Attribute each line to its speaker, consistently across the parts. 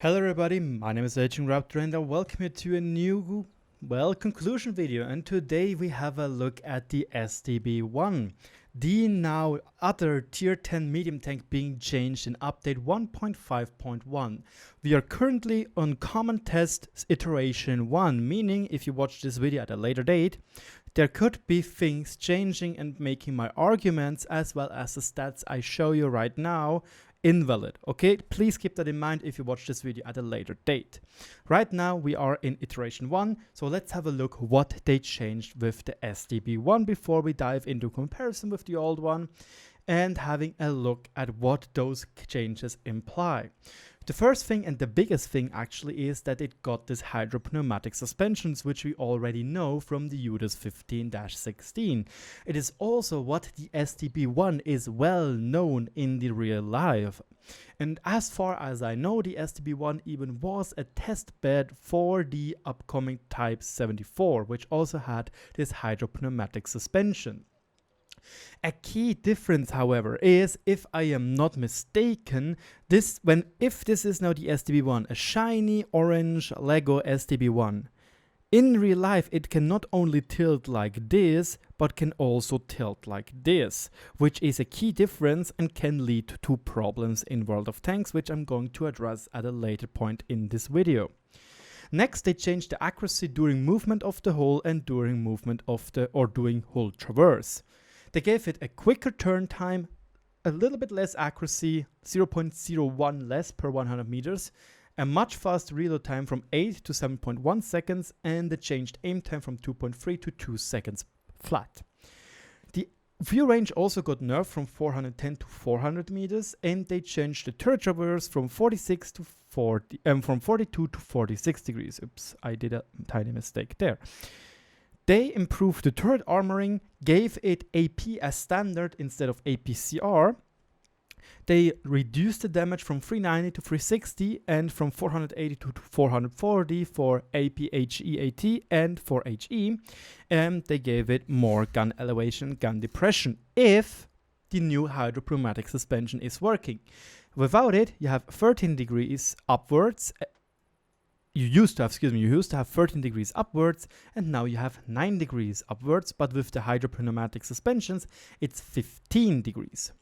Speaker 1: Hello everybody, my name is RagingRaptor and I welcome you to a new, conclusion video. And today we have a look at the STB-1, the now other tier 10 medium tank being changed in update 1.5.1. We are currently on common test iteration 1, meaning if you watch this video at a later date, there could be things changing and making my arguments as well as the stats I show you right now invalid. Okay, please keep that in mind if you watch this video at a later date. Right now we are in iteration 1, so let's have a look what they changed with the STB-1 before we dive into comparison with the old one and having a look at what those changes imply. The first thing and the biggest thing actually is that it got this hydropneumatic suspensions, which we already know from the youuuu 15-16. It is also what the STB-1 is well known in the real life. And as far as I know, the STB-1 even was a test bed for the upcoming Type 74, which also had this hydropneumatic suspension. A key difference, however, is, if I am not mistaken, if this is now the STB-1, a shiny orange Lego STB-1, in real life it can not only tilt like this, but can also tilt like this, which is a key difference and can lead to problems in World of Tanks, which I'm going to address at a later point in this video. Next, they changed the accuracy during movement of the hull and during movement of doing hull traverse. They gave it a quicker turn time, a little bit less accuracy, 0.01 less per 100 meters, a much faster reload time from 8 to 7.1 seconds, and they changed aim time from 2.3 to 2 seconds flat. The view range also got nerfed from 410 to 400 meters, and they changed the turret traverse from 46 to 40, from 42 to 46 degrees. Oops, I did a tiny mistake there. They improved the turret armoring, gave it AP as standard instead of APCR. They reduced the damage from 390 to 360 and from 480 to 440 for APHEAT and for HE. And they gave it more gun elevation, gun depression, if the new hydropneumatic suspension is working. Without it, you have 13 degrees upwards. You used to have 13 degrees upwards, and now you have 9 degrees upwards, but with the hydropneumatic suspensions, it's 15 degrees.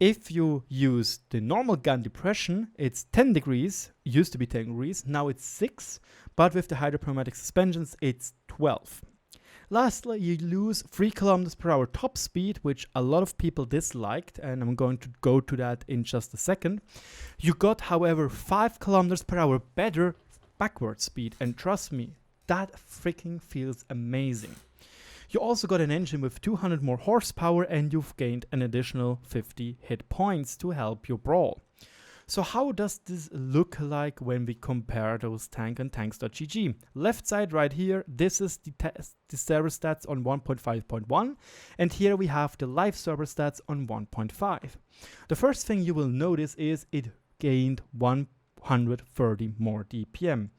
Speaker 1: If you use the normal gun depression, it's 10 degrees, used to be 10 degrees, now it's 6, but with the hydropneumatic suspensions, it's 12. Lastly, you lose 3 kilometers per hour top speed, which a lot of people disliked, and I'm going to go to that in just a second. You got, however, 5 kilometers per hour better backward speed, and trust me, that freaking feels amazing. You also got an engine with 200 more horsepower, and you've gained an additional 50 hit points to help your brawl. So how does this look like when we compare those tank and tanks.gg? Left side right here, this is the server stats on 1.5.1, and here we have the live server stats on 1.5. The first thing you will notice is it gained 130 more DPM.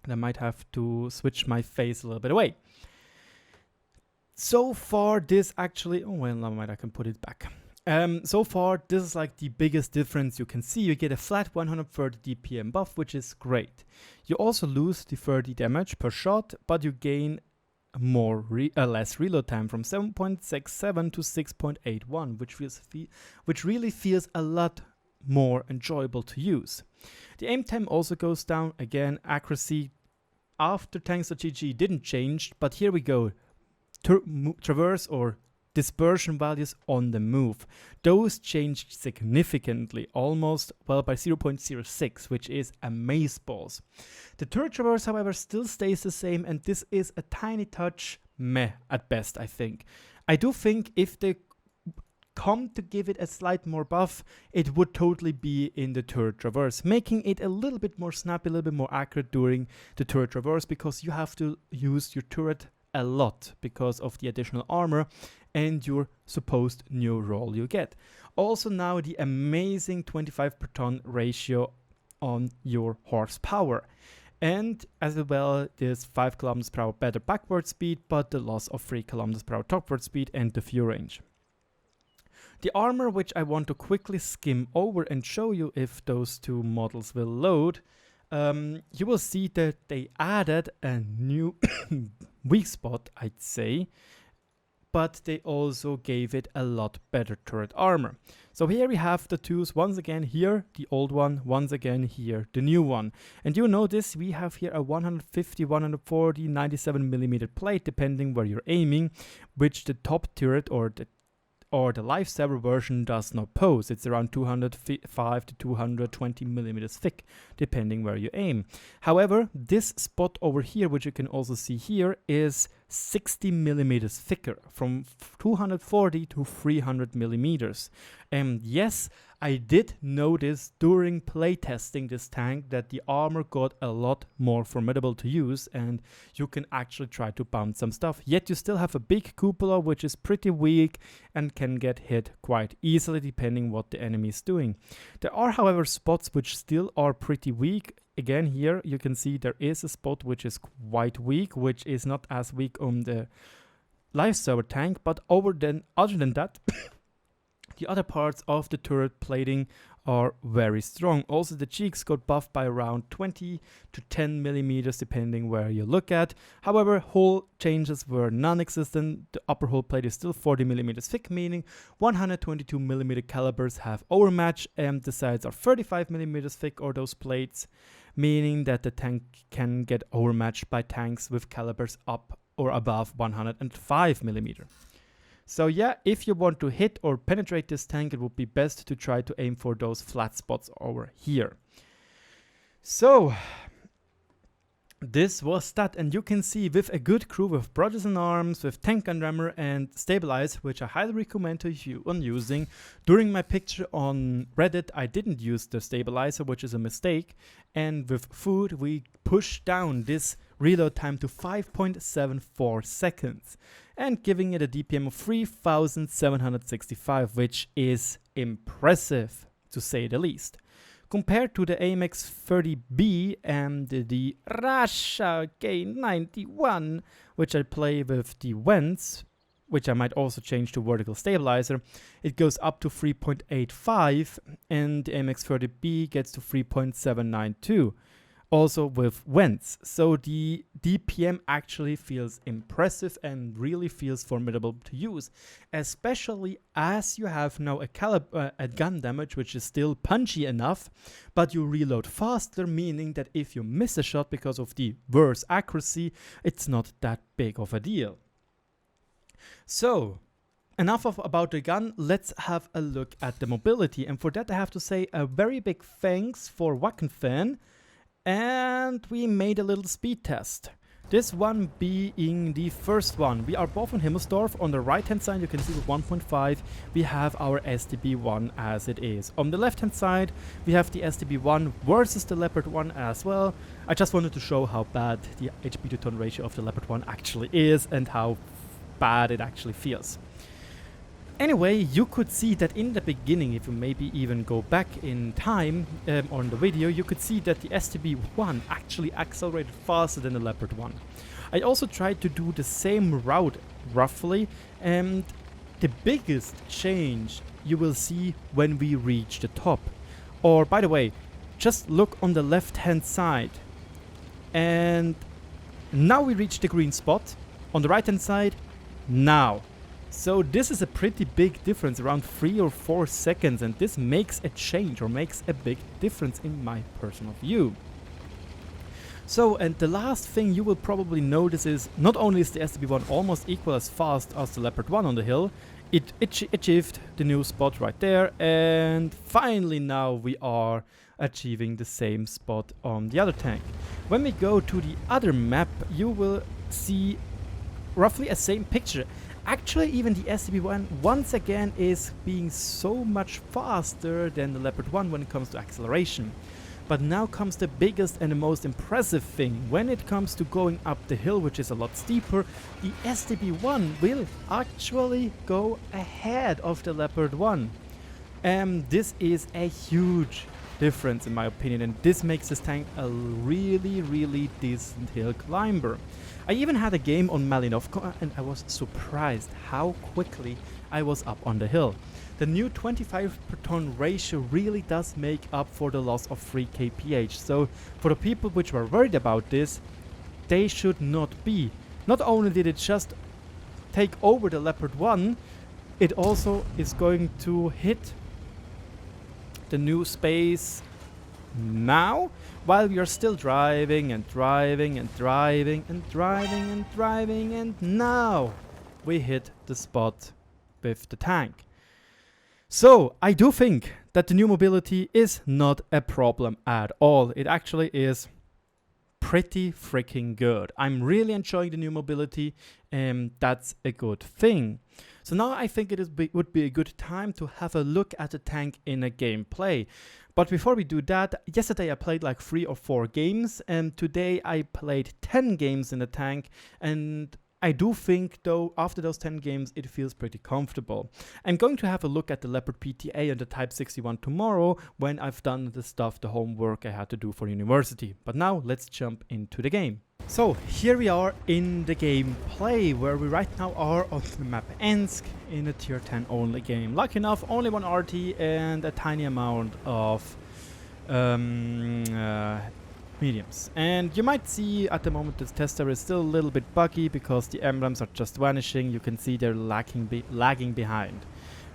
Speaker 1: And I might have to switch my face a little bit away. So far, this actually, oh well, never mind, I can put it back. So far, this is like the biggest difference you can see. You get a flat 130 DPM buff, which is great. You also lose the 30 damage per shot, but you gain less reload time from 7.67 to 6.81, which really feels a lot more enjoyable to use. The aim time also goes down. Again, accuracy after tanks.gg didn't change, but here we go. Traverse or dispersion values on the move. Those changed significantly, almost, well, by 0.06, which is amazeballs. The turret traverse, however, still stays the same, and this is a tiny touch meh at best, I think. I do think if they come to give it a slight more buff, it would totally be in the turret traverse, making it a little bit more snappy, a little bit more accurate during the turret traverse, because you have to use your turret a lot because of the additional armor and your supposed new roll you get. Also now the amazing 25 per ton ratio on your horsepower. And as well, there's 5 kilometers per hour better backward speed, but the loss of 3 kilometers per hour topward speed and the view range. The armor, which I want to quickly skim over and show you if those two models will load, you will see that they added a new weak spot, I'd say, but they also gave it a lot better turret armor. So here we have the twos, once again here, the old one, once again here, the new one. And you notice we have here a 150, 140, 97mm plate, depending where you're aiming, which the top turret or the lifesaver version does not pose. It's around 205 to 220mm thick, depending where you aim. However, this spot over here, which you can also see here, is 60mm thicker, from 240 to 300mm. And yes, I did notice during playtesting this tank that the armor got a lot more formidable to use, and you can actually try to bounce some stuff. Yet you still have a big cupola, which is pretty weak and can get hit quite easily depending what the enemy is doing. There are, however, spots which still are pretty weak. Again, here you can see there is a spot which is quite weak, which is not as weak on the lifesaver tank, but other than that, the other parts of the turret plating are very strong. Also, the cheeks got buffed by around 20 to 10mm depending where you look at. However, hull changes were non-existent. The upper hull plate is still 40mm thick, meaning 122mm calibers have overmatch, and the sides are 35mm thick, or those plates, meaning that the tank can get overmatched by tanks with calibers up or above 105mm. So yeah, if you want to hit or penetrate this tank, it would be best to try to aim for those flat spots over here. So this was that, and you can see with a good crew with Brothers in Arms, with tank gun rammer and stabilizer, which I highly recommend to you on using. During my picture on Reddit, I didn't use the stabilizer, which is a mistake, and with food we pushed down this reload time to 5.74 seconds and giving it a DPM of 3765, which is impressive to say the least. Compared to the AMX 30B and the Russia K91, which I play with the Wentz, which I might also change to vertical stabilizer, it goes up to 3.85, and the AMX 30B gets to 3.792. Also with Wentz. So the DPM actually feels impressive and really feels formidable to use, especially as you have now a gun damage which is still punchy enough, but you reload faster, meaning that if you miss a shot because of the worse accuracy, it's not that big of a deal. So enough about the gun, let's have a look at the mobility, and for that I have to say a very big thanks for Wackenfan. And we made a little speed test. This one being the first one. We are both on Himmelsdorf. On the right hand side you can see with 1.5 we have our STB-1 as it is. On the left hand side we have the STB-1 versus the Leopard 1 as well. I just wanted to show how bad the HP to ton ratio of the Leopard 1 actually is and how bad it actually feels. Anyway, you could see that in the beginning, if you maybe even go back in time on the video, you could see that the STB-1 actually accelerated faster than the Leopard 1. I also tried to do the same route roughly, and the biggest change you will see when we reach the top. Or by the way, just look on the left hand side, and now we reach the green spot. On the right hand side, now. So this is a pretty big difference, around 3 or 4 seconds, and this makes a change or makes a big difference in my personal view. So, and the last thing you will probably notice is not only is the STB-1 almost equal as fast as the Leopard 1 on the hill, it achieved the new spot right there, and finally now we are achieving the same spot on the other tank. When we go to the other map, you will see roughly a same picture. Actually, even the STB-1 once again is being so much faster than the Leopard 1 when it comes to acceleration. But now comes the biggest and the most impressive thing. When it comes to going up the hill, which is a lot steeper, the STB-1 will actually go ahead of the Leopard 1. This is a huge difference in my opinion, and this makes this tank a really decent hill climber. I even had a game on Malinovka and I was surprised how quickly I was up on the hill. The new 25 per ton ratio really does make up for the loss of 3 kph, so for the people which were worried about this, they should not be. Not only did it just take over the Leopard 1, it also is going to hit the new space now, while we are still driving and driving and driving and driving and driving, and now we hit the spot with the tank. So I do think that the new mobility is not a problem at all. It actually is pretty freaking good. I'm really enjoying the new mobility, and that's a good thing. So now I think would be a good time to have a look at the tank in a gameplay. But before we do that, yesterday I played like 3 or 4 games, and today I played 10 games in the tank, and I do think though after those 10 games it feels pretty comfortable. I'm going to have a look at the Leopard PTA and the Type 61 tomorrow when I've done the homework I had to do for university. But now let's jump into the game. So here we are in the gameplay, where we right now are on the map Ensk in a tier 10 only game. Lucky enough, only 1 RT and a tiny amount of mediums. And you might see at the moment this tester is still a little bit buggy because the emblems are just vanishing. You can see they're lagging behind.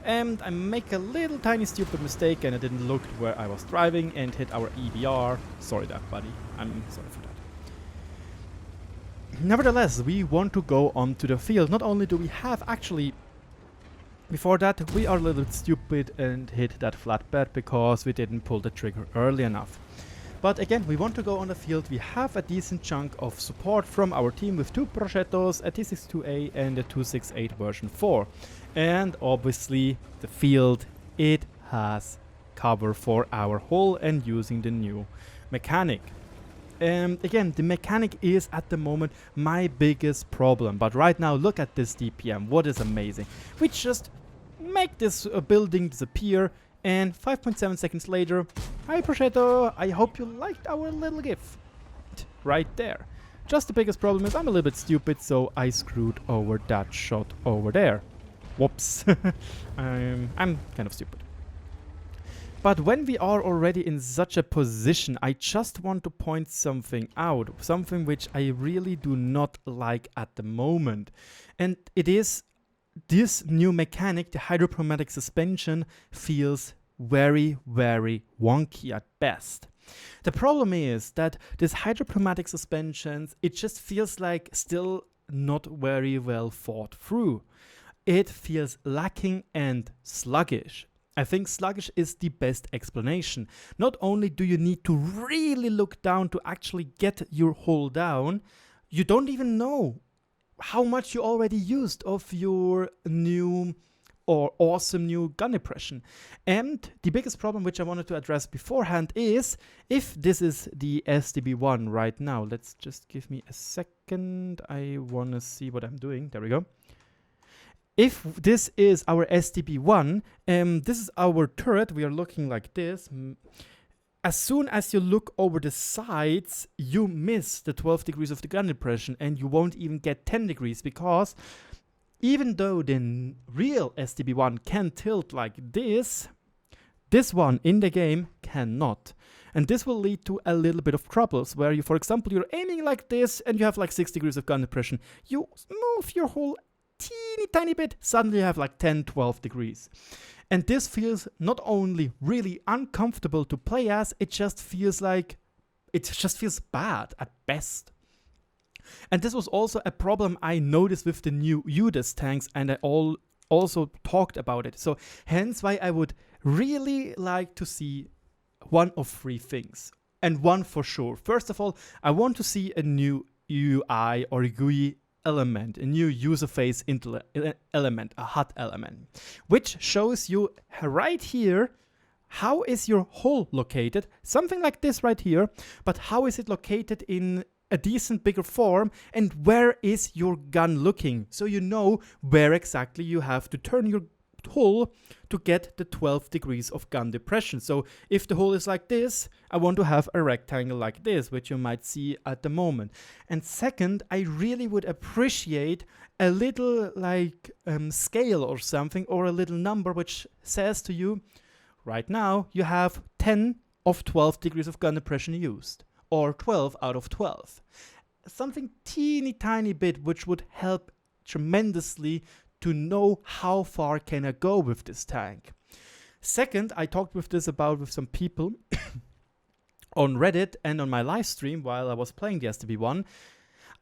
Speaker 1: And I make a little tiny stupid mistake and I didn't look where I was driving and hit our EBR. Sorry that, buddy. I'm sorry for that. Nevertheless, we want to go onto the field. Not only do we have actually... Before that, we are a little bit stupid and hit that flatbed because we didn't pull the trigger early enough. But again, we want to go on the field. We have a decent chunk of support from our team with 2 Progettos, a T62A and a 268 version 4. And obviously the field, it has cover for our hull and using the new mechanic. Again, the mechanic is at the moment my biggest problem. But right now, look at this DPM. What is amazing. We just make this building disappear. And 5.7 seconds later, hi Progetto, I hope you liked our little gif. Right there. Just the biggest problem is I'm a little bit stupid, so I screwed over that shot over there. Whoops. I'm kind of stupid. But when we are already in such a position, I just want to point something out. Something which I really do not like at the moment. And it is this new mechanic, the hydropneumatic suspension, feels very wonky at best. The problem is that this hydropneumatic suspensions, it just feels like still not very well thought through. It feels lacking and sluggish. I think sluggish is the best explanation. Not only do you need to really look down to actually get your hull down, you don't even know how much you already used of your new or awesome new gun impression. And the biggest problem which I wanted to address beforehand is, if this is the STB-1 right now, let's just give me a second, I want to see what I'm doing, there we go. If this is our STB-1, this is our turret, we are looking like this. As soon as you look over the sides, you miss the 12 degrees of the gun impression and you won't even get 10 degrees because even though the real STB-1 can tilt like this, this one in the game cannot. And this will lead to a little bit of troubles where you, for example, you're aiming like this and you have like 6 degrees of gun impression. You move your whole teeny tiny bit, suddenly you have like 10-12 degrees. And this feels not only really uncomfortable to play as, it just feels bad at best. And this was also a problem I noticed with the new youuuu tanks, and I also talked about it. So hence why I would really like to see one of 3 things. And one for sure. First of all, I want to see a new UI or GUI element, a new user face element, a HUD element, which shows you right here how is your hull located, something like this right here, but how is it located in a decent bigger form, and where is your gun looking, so you know where exactly you have to turn your hull to get the 12 degrees of gun depression. So if the hull is like this, I want to have a rectangle like this, which you might see at the moment. And second, I really would appreciate a little like scale or something, or a little number which says to you, right now you have 10 of 12 degrees of gun depression used, or 12 out of 12. Something teeny tiny bit which would help tremendously to know how far can I go with this tank. Second, I talked with some people on Reddit and on my live stream while I was playing the STB-1.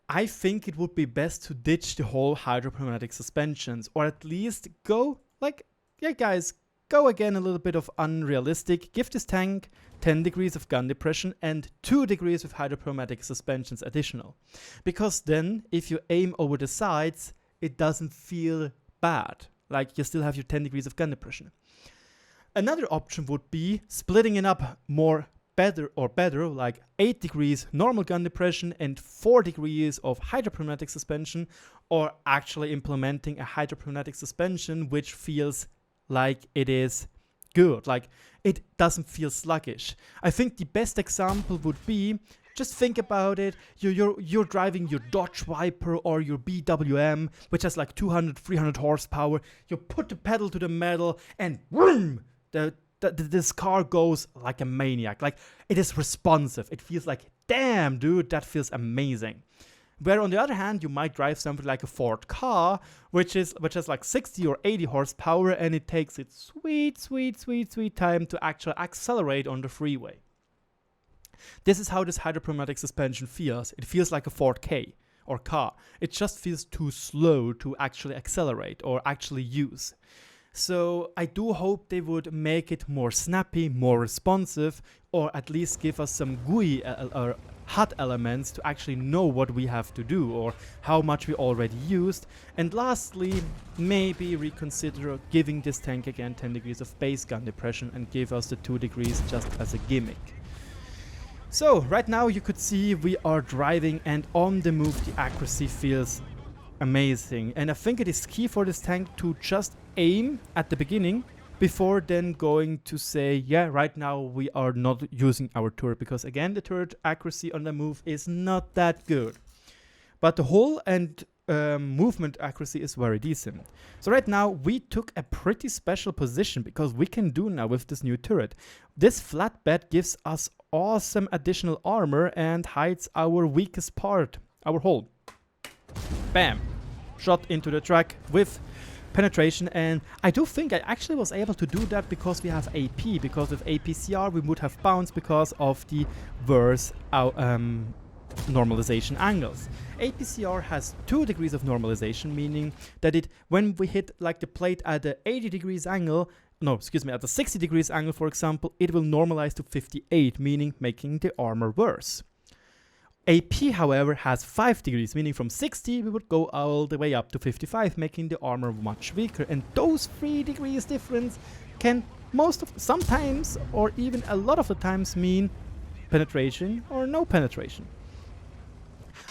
Speaker 1: I think it would be best to ditch the whole hydropneumatic suspensions, or at least go like, yeah guys, go again a little bit of unrealistic. Give this tank 10 degrees of gun depression and 2 degrees with hydropneumatic suspensions additional. Because then, if you aim over the sides, it doesn't feel bad. Like you still have your 10 degrees of gun depression. Another option would be splitting it up better, like 8 degrees normal gun depression and 4 degrees of hydropneumatic suspension, or actually implementing a hydropneumatic suspension which feels like it is good, like it doesn't feel sluggish. I think the best example would be, just think about it, you're driving your Dodge Viper or your BWM, which has like 200-300 horsepower. You put the pedal to the metal and boom, this car goes like a maniac. Like, it is responsive. It feels like, damn dude, that feels amazing. Where on the other hand, you might drive something like a Ford car, which has like 60 or 80 horsepower, and it takes its sweet time to actually accelerate on the freeway. This is how this hydropneumatic suspension feels. It feels like a Ford K or car. It just feels too slow to actually accelerate or actually use. So I do hope they would make it more snappy, more responsive, or at least give us some GUI or HUD elements to actually know what we have to do or how much we already used. And lastly, maybe reconsider giving this tank again 10 degrees of base gun depression and give us the 2 degrees just as a gimmick. So right now you could see we are driving, and on the move the accuracy feels amazing. And I think it is key for this tank to just aim at the beginning before then going to say, yeah, right now we are not using our turret, because again the turret accuracy on the move is not that good. But the hull and movement accuracy is very decent. So right now we took a pretty special position, because we can do now with this new turret. This flatbed gives us awesome additional armor and hides our weakest part, our hull. Bam! Shot into the track with penetration, and I do think I actually was able to do that because we have AP, because with APCR we would have bounce because of the worse normalization angles. APCR has 2 degrees of normalization, meaning that when we hit like the plate at the 80 degrees angle, at the 60 degrees angle for example, it will normalize to 58, meaning making the armor worse. AP, however, has 5 degrees, meaning from 60 we would go all the way up to 55, making the armor much weaker. And those 3 degrees difference can sometimes or even a lot of the times mean penetration or no penetration.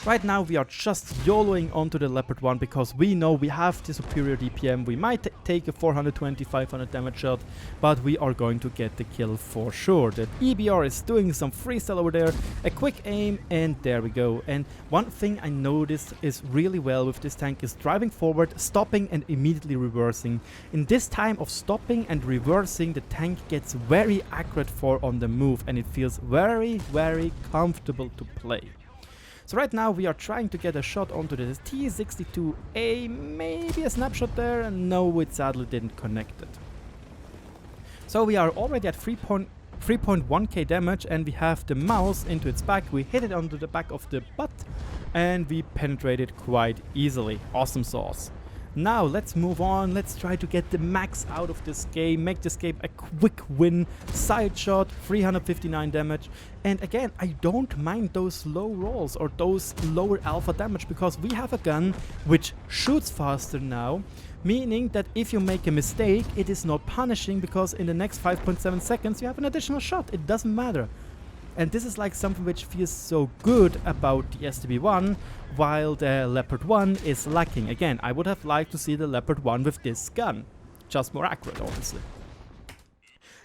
Speaker 1: Right now we are just YOLOing onto the Leopard 1 because we know we have the superior DPM. We might take a 420-500 damage shot, but we are going to get the kill for sure. The EBR is doing some freestyle over there, a quick aim, and there we go. And one thing I noticed is really well with this tank is driving forward, stopping and immediately reversing. In this time of stopping and reversing, the tank gets very accurate for on the move, and it feels very comfortable to play. So right now we are trying to get a shot onto the T-62A, maybe a snapshot there, and no, it sadly didn't connect it. So we are already at 3.1k damage, and we have the mouse into its back. We hit it onto the back of the butt and we penetrated quite easily. Awesome sauce. Now let's move on, let's try to get the max out of this game, make this game a quick win. Side shot, 359 damage, and again I don't mind those low rolls or those lower alpha damage, because we have a gun which shoots faster now, meaning that if you make a mistake it is not punishing, because in the next 5.7 seconds you have an additional shot, it doesn't matter. And this is like something which feels so good about the STB-1, while the Leopard 1 is lacking. Again, I would have liked to see the Leopard 1 with this gun. just more accurate, obviously.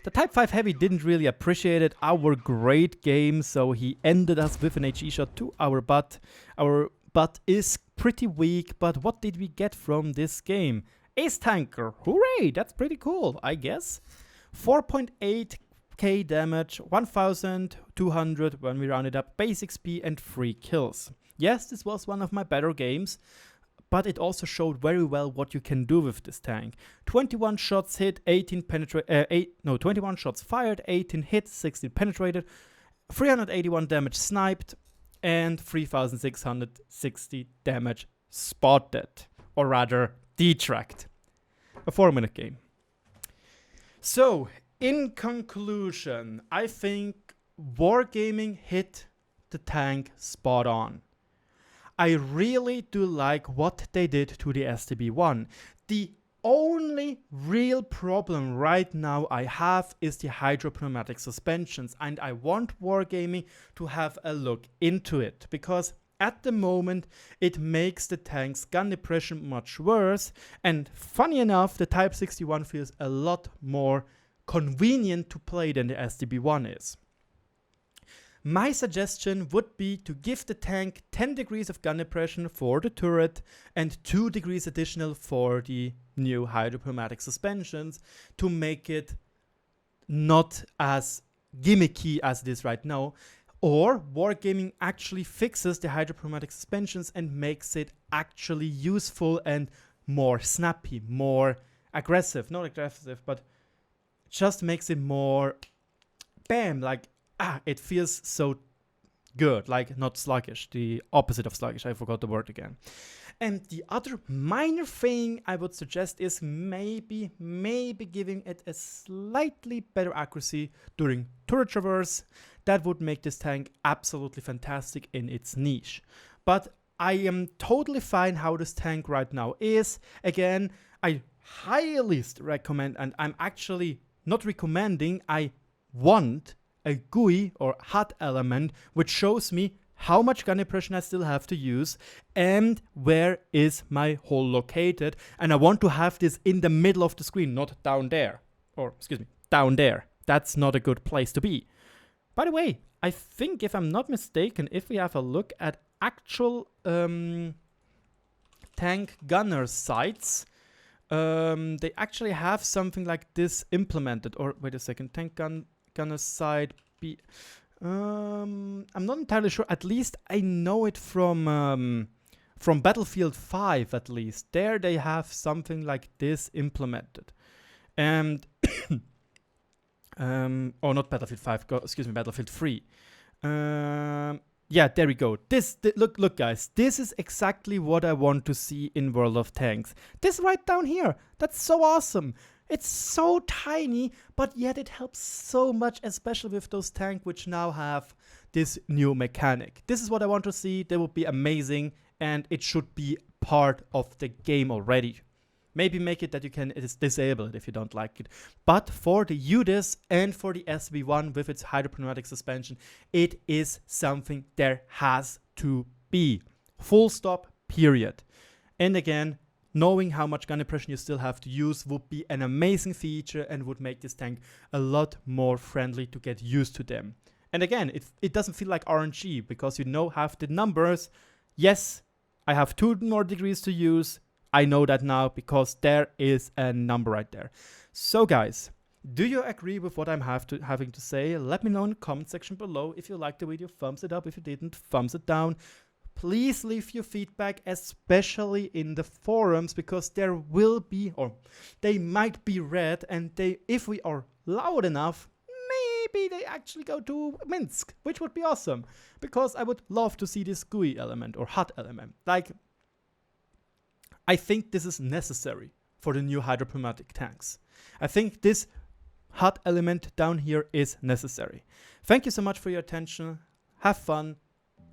Speaker 1: The Type 5 Heavy didn't really appreciate our great game, so he ended us with an HE shot to our butt. Our butt is pretty weak, but what did we get from this game? Ace Tanker, hooray, that's pretty cool, I guess. 4.8k damage, 1200 when we rounded up base XP and 3 kills. Yes, this was one of my better games, but it also showed very well what you can do with this tank. 21 shots hit, 21 shots fired, 18 hit, 16 penetrated, 381 damage sniped, and 3660 damage spotted, or rather detracked. A 4-minute game. So, in conclusion, I think Wargaming hit the tank spot on. I really do like what they did to the STB-1. The only real problem right now I have is the hydropneumatic suspensions, and I want Wargaming to have a look into it, because at the moment it makes the tank's gun depression much worse, and funny enough, the Type 61 feels a lot more convenient to play than the STB-1 is. My suggestion would be to give the tank 10 degrees of gun depression for the turret and 2 degrees additional for the new hydropneumatic suspensions to make it not as gimmicky as it is right now. Or Wargaming actually fixes the hydropneumatic suspensions and makes it actually useful and more snappy, more aggressive. Not aggressive, but just makes it more bam, like it feels so good, like not sluggish, the opposite of sluggish, I forgot the word again. And the other minor thing I would suggest is maybe giving it a slightly better accuracy during turret traverse. That would make this tank absolutely fantastic in its niche. But I am totally fine how this tank right now is. Again, I highly recommend, and I'm actually not recommending, I want a GUI or HUD element which shows me how much gun depression I still have to use and where is my hole located, and I want to have this in the middle of the screen, not down there, or excuse me, down there. That's not a good place to be. By the way, I think if I'm not mistaken, if we have a look at actual tank gunner sites, they actually have something like this implemented. Or wait a second, tank gunner site B. I'm not entirely sure. At least I know it from Battlefield 5. At least there they have something like this implemented, and oh, not Battlefield 5. Excuse me, Battlefield 3. Yeah, there we go. Look, guys. This is exactly what I want to see in World of Tanks. This right down here. That's so awesome. It's so tiny, but yet it helps so much, especially with those tanks which now have this new mechanic. This is what I want to see. They would be amazing, and it should be part of the game already. Maybe make it that you can disable it if you don't like it. But for the UDIS and for the STB-1 with its hydropneumatic suspension, it is something there has to be. Full stop, period. And again, knowing how much gun depression you still have to use would be an amazing feature and would make this tank a lot more friendly to get used to them. And again, it doesn't feel like RNG because you know half the numbers. Yes, I have 2 more degrees to use. I know that now because there is a number right there. So guys, do you agree with what I'm having to say? Let me know in the comment section below. If you liked the video, thumbs it up. If you didn't, thumbs it down. Please leave your feedback, especially in the forums, because there will be, or they might be read, and if we are loud enough, maybe they actually go to Minsk, which would be awesome, because I would love to see this GUI element or HUD element. Like, I think this is necessary for the new hydropneumatic tanks. I think this HUD element down here is necessary. Thank you so much for your attention. Have fun.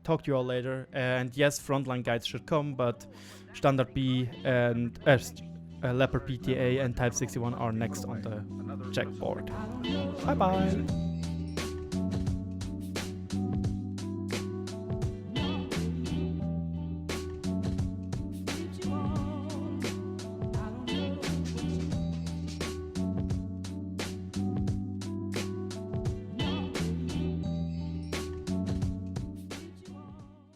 Speaker 1: Talk to you all later. And yes, frontline guides should come, but Standard B and Leopard PTA and Type 61 are next on the checkboard. Bye bye.